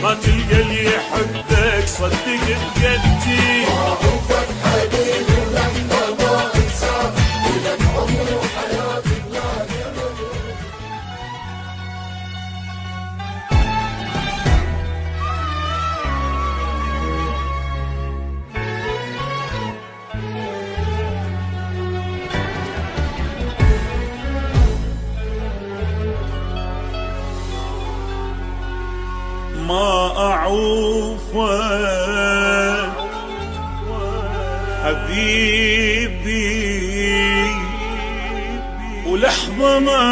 ما تلقى اللي يحبك صدق بجدي. معروفك حبيبي ولما ما انساك ولك عمري وحياتي بلا ما أعوفك حبيبي ولحظة ما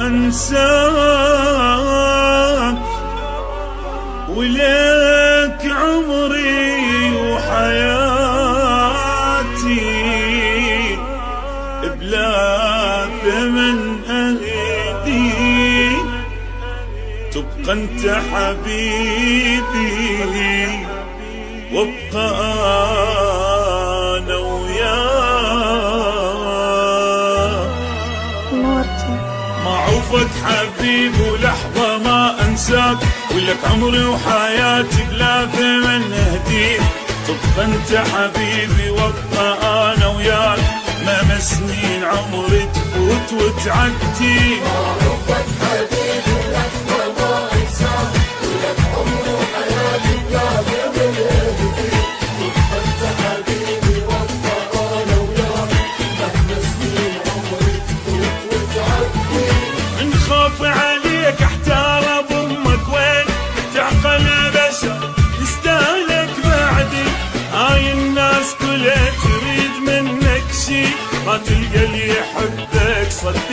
أنساك، ولك عمري وحياتي بلا ثمن أهدي. تبقى انت حبيبي وابقى انا وياك. معوفك حبيبي ولحظة ما انساك، ولك عمري وحياتي بلا ثمن اهديك. تبقى انت حبيبي وابقى انا وياك، مهما سنين عمري تفوت وتعدي. معروفك حبيبي ولحظة ما انساك، ولك عمري وحياتي بلا ثمن اهديك. تبقى انت حبيبي وابقى انا وياك، مهما سنين عمري تفوت وتعدي. نخاف عليك احتار بامك وين تعقل بشر يستاهلك بعدي. هاي الناس كلها تريد منك شي، ما تلقى اللي يحبك صدق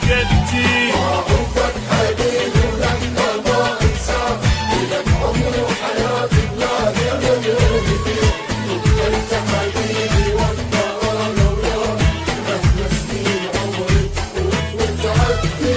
بجدي. معروفك حبيبي ولما ما انساك، ولك عمري وحياتي بلا ثمن اهديك. تبقى انت حبيبي وابقى انا وياك، مهما سنين عمري تفوت وتعدي.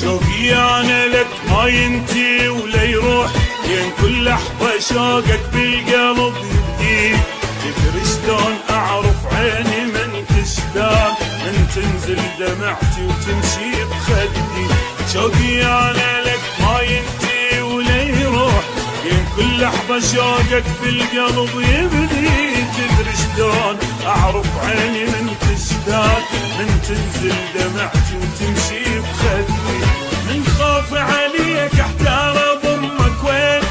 شوقي انا لك ما ينتهي ولا يروح، لين كل لحظة شوقك بالقلب يبدي. تدري شلون اعرف عيني من تشتاق، من تنزل دمعتي وتمشي بخدي. شوقي انا لك ما ينتهي ولا يروح، لين كل لحظة شوقك بالقلب يبدي. تدري شلون اعرف عيني من تشتاق، من تنزل دمعتي وتمشي بخدي. من خوف عليك احتار بامك وين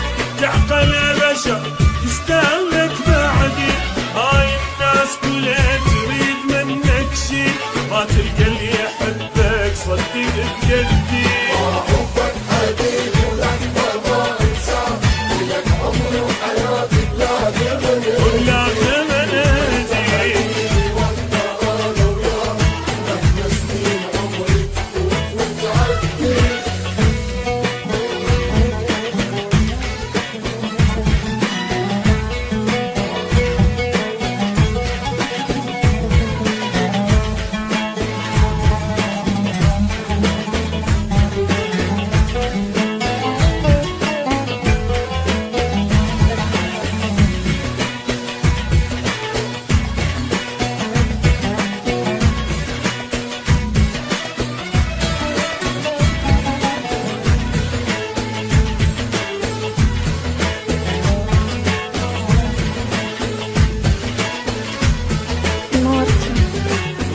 تعقل بشر يستاهلك بعدي. هاي الناس كلها تريد منك شي، ما تلقى اللي يحبك صدق بجدي. معروفك حبيبي ولما ما انساك، ولك عمري وحياتي بلا ثمن ولا ثمن اهديك. حبيبي وابقى انا وياك، مهما سنين عمري تفوت وتعدي.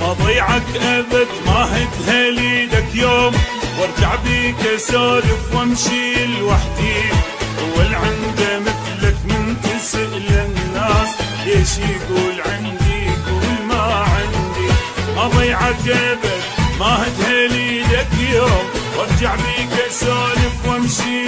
ما ضيعك ابد ما هتهليدك يوم، وارجع بيك اسولف وامشي لوحدي. واللي عنده مثلك من تسأل الناس ليش يقول عندي يقول ما عندي. ما ضيعك ابد ما هتهليدك يوم، وارجع بيك اسولف وامشي